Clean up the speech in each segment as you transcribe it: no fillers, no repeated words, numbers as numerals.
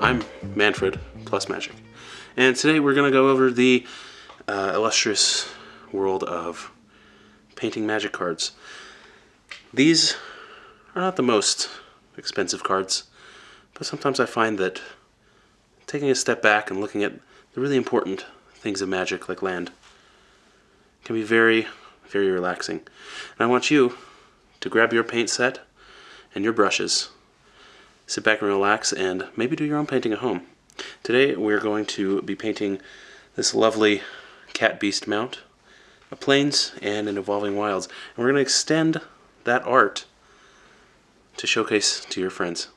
I'm Manfred, plus magic. And today we're going to go over the illustrious world of painting magic cards. These are not the most expensive cards, but sometimes I find that taking a step back and looking at the really important things of magic, like land, can be very, very relaxing. And I want you to grab your paint set and your brushes, sit back and relax, and maybe do your own painting at home. Today we're going to be painting this lovely cat beast mount, a plains and an evolving wilds. And we're going to extend that art to showcase to your friends.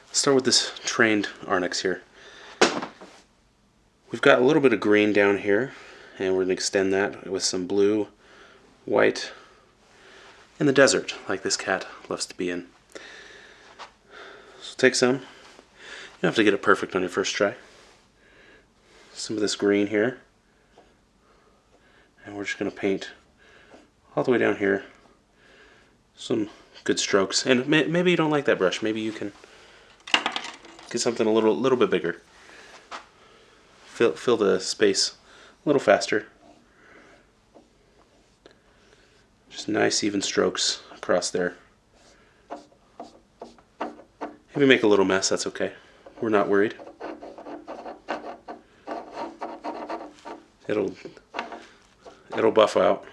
Let's start with this trained arnex here. We've got a little bit of green down here, and we're going to extend that with some blue, white, in the desert, like this cat loves to be in. So take some. You don't have to get it perfect on your first try. Some of this green here. And we're just going to paint all the way down here. Some good strokes. And maybe you don't like that brush. Maybe you can get something a little bit bigger. Fill the space a little faster. Just nice even strokes across there. If you make a little mess, that's okay. We're not worried. It'll buff out.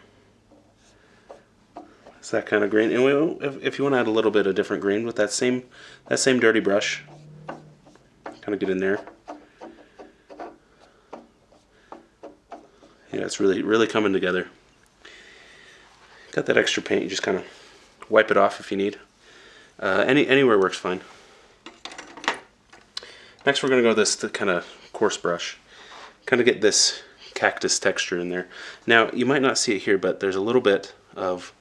It's that kind of green. And if you want to add a little bit of different green with that same dirty brush, kind of get in there. Yeah, it's really coming together. Got that extra paint, you just kind of wipe it off if you need. Anywhere works fine. Next we're going to go this kind of coarse brush. Kind of get this cactus texture in there. Now you might not see it here, but there's a little bit of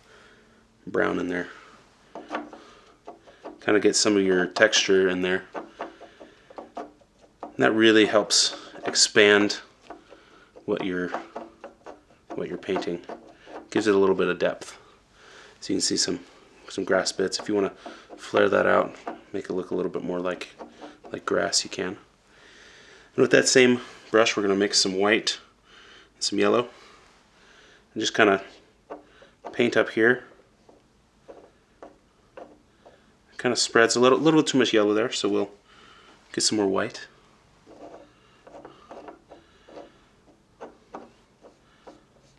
brown in there. Kind of get some of your texture in there. And that really helps expand what you're painting. Gives it a little bit of depth. So you can see some grass bits. If you want to flare that out, make it look a little bit more like grass, you can. And with that same brush, we're going to mix some white and some yellow, and just kind of paint up here. It kind of spreads a little too much yellow there, so we'll get some more white.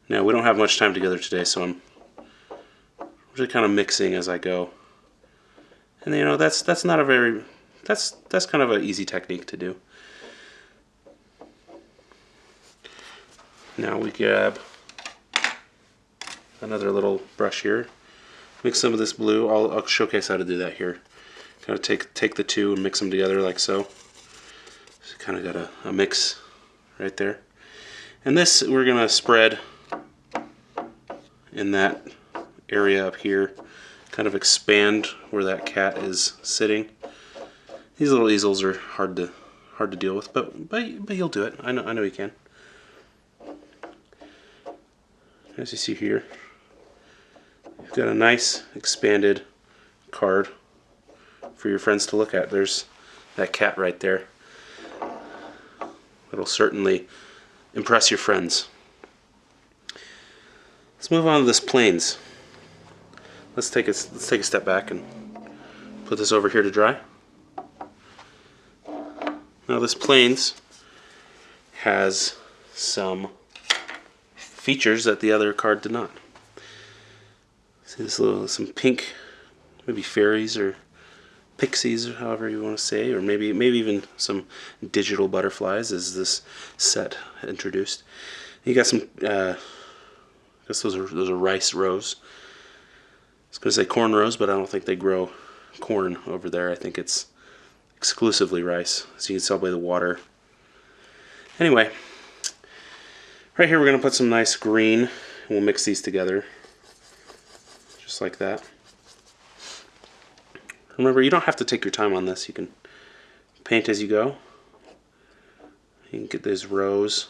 Now we don't have much time together today, so I'm really kind of mixing as I go. And you know, that's not a very that's kind of an easy technique to do. Now we grab another little brush here, mix some of this blue. I'll showcase how to do that here. Kind of take the two and mix them together like so. So kind of got a mix right there. And this we're gonna spread in that area up here, kind of expand where that cat is sitting. These little easels are hard to deal with, but you'll do it. I know you can. As you see here, you've got a nice expanded card for your friends to look at. There's that cat right there. It'll certainly impress your friends. Let's move on to this plains. Let's take a step back and put this over here to dry. Now this plains has some features that the other card did not. See this some pink, maybe fairies or pixies, or however you want to say, or maybe even some digital butterflies, as this set introduced. You got some. I guess those are rice rows. I was going to say corn rows, but I don't think they grow corn over there. I think it's exclusively rice, so you can tell by the water. Anyway, right here we're going to put some nice green, and we'll mix these together, just like that. Remember, you don't have to take your time on this. You can paint as you go. You can get these rows.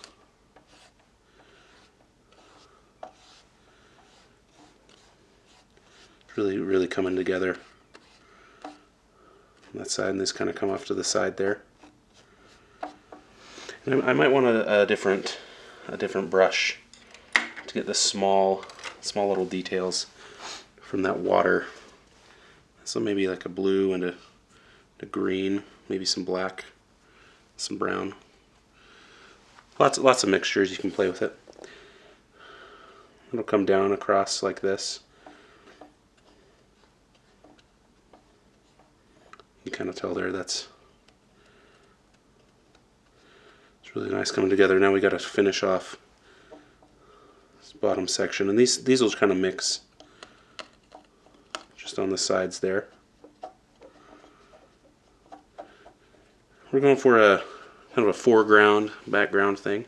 Really coming together. on that side, and this kind of come off to the side there. And I might want a different brush to get the small little details from that water. So maybe like a blue and a green, maybe some black, some brown. Lots of mixtures, you can play with it. It'll come down across like this. You kind of tell there it's really nice coming together. Now we got to finish off this bottom section, and these will kind of mix just on the sides there. We're going for a kind of a foreground, background thing.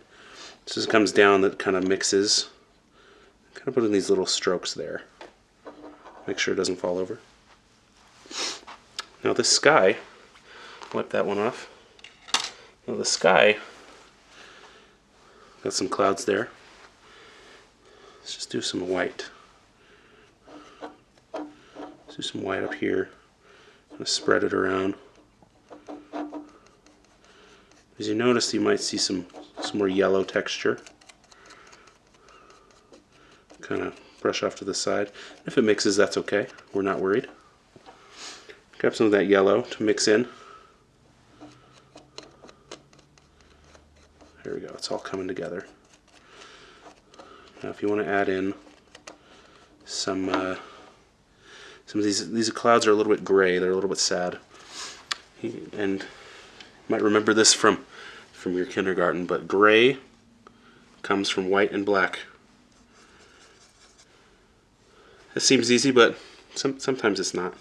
So this comes down, that kind of mixes. Kind of put in these little strokes there. Make sure it doesn't fall over. Now this sky, wipe that one off. Now the sky, got some clouds there. Let's just do some white. Let's do some white up here. Kind of spread it around. As you notice, you might see some more yellow texture. Kind of brush off to the side. If it mixes, that's okay. We're not worried. Grab some of that yellow to mix in. There we go. It's all coming together. Now, if you want to add in some of these clouds are a little bit gray. They're a little bit sad. And you might remember this from your kindergarten, but gray comes from white and black. It seems easy, but sometimes it's not.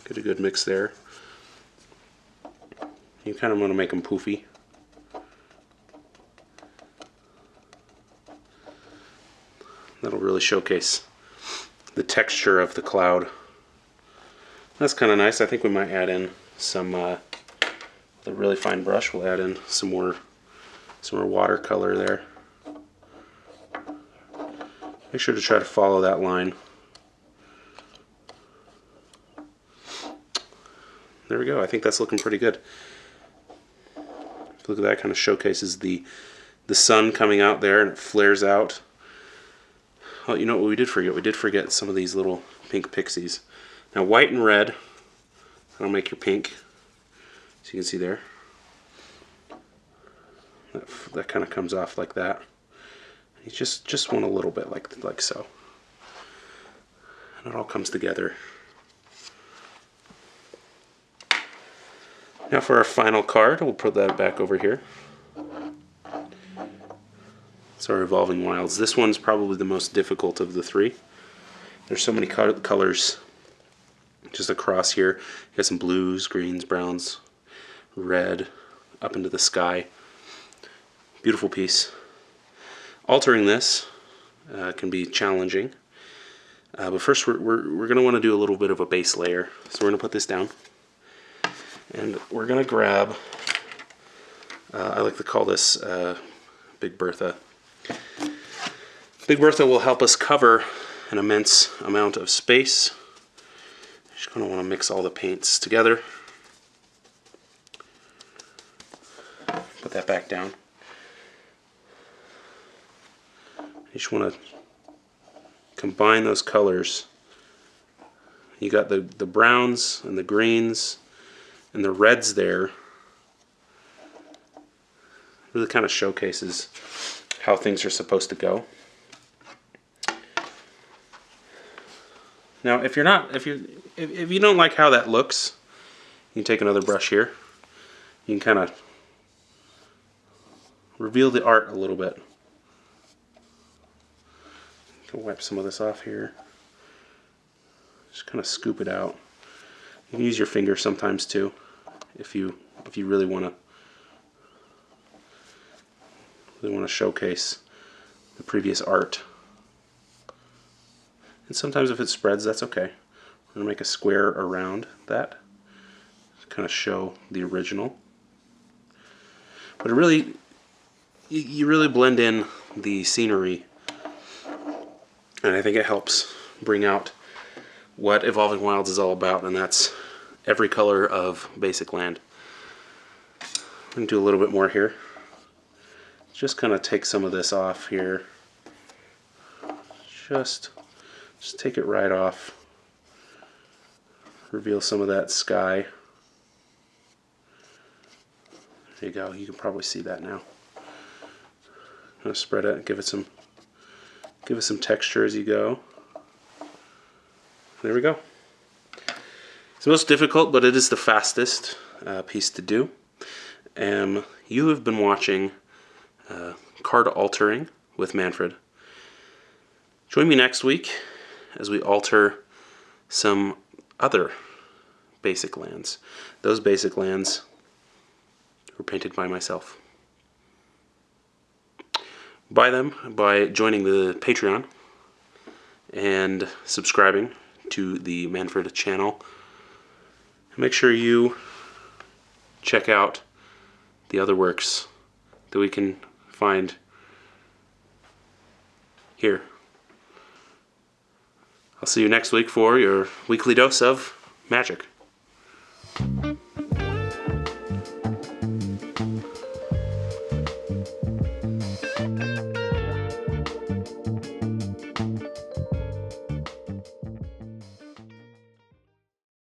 Get a good mix there. You kind of want to make them poofy. That'll really showcase the texture of the cloud. That's kind of nice. I think we might add in some, with a really fine brush, we'll add in some more watercolor there. Make sure to try to follow that line. There we go. I think that's looking pretty good. Look at that, kind of showcases the sun coming out there, and it flares out. Oh, you know what we did forget? We did forget some of these little pink pixies. Now white and red, that'll make your pink. So you can see there. That kind of comes off like that. You just want a little bit like so. And it all comes together. Now for our final card, we'll put that back over here. It's our Evolving Wilds. This one's probably the most difficult of the three. There's so many colors just across here. You got some blues, greens, browns, red, up into the sky. Beautiful piece. Altering this can be challenging. But first we're going to want to do a little bit of a base layer. So we're going to put this down. And we're going to grab, I like to call this Big Bertha. Big Bertha will help us cover an immense amount of space. Just going to want to mix all the paints together. Put that back down. You just want to combine those colors. You got the browns and the greens and the reds there. Really kind of showcases how things are supposed to go. Now, if you don't like how that looks, you can take another brush here. You can kind of reveal the art a little bit. You can wipe some of this off here. Just kind of scoop it out. You can use your finger sometimes too, if you really want to showcase the previous art. And sometimes if it spreads, that's okay. We're going to make a square around that to kind of show the original. But you really blend in the scenery, and I think it helps bring out what Evolving Wilds is all about, and that's every color of basic land. I'm going to do a little bit more here. Just kind of take some of this off here. Just take it right off. Reveal some of that sky. There you go. You can probably see that now. I'm going to spread it and give it some texture as you go. There we go. It's the most difficult, but it is the fastest piece to do. You have been watching Card Altering with Manfred. Join me next week as we alter some other basic lands. Those basic lands were painted by myself. Buy them by joining the Patreon and subscribing to the Manfred channel. Make sure you check out the other works that we can find here. I'll see you next week for your weekly dose of magic.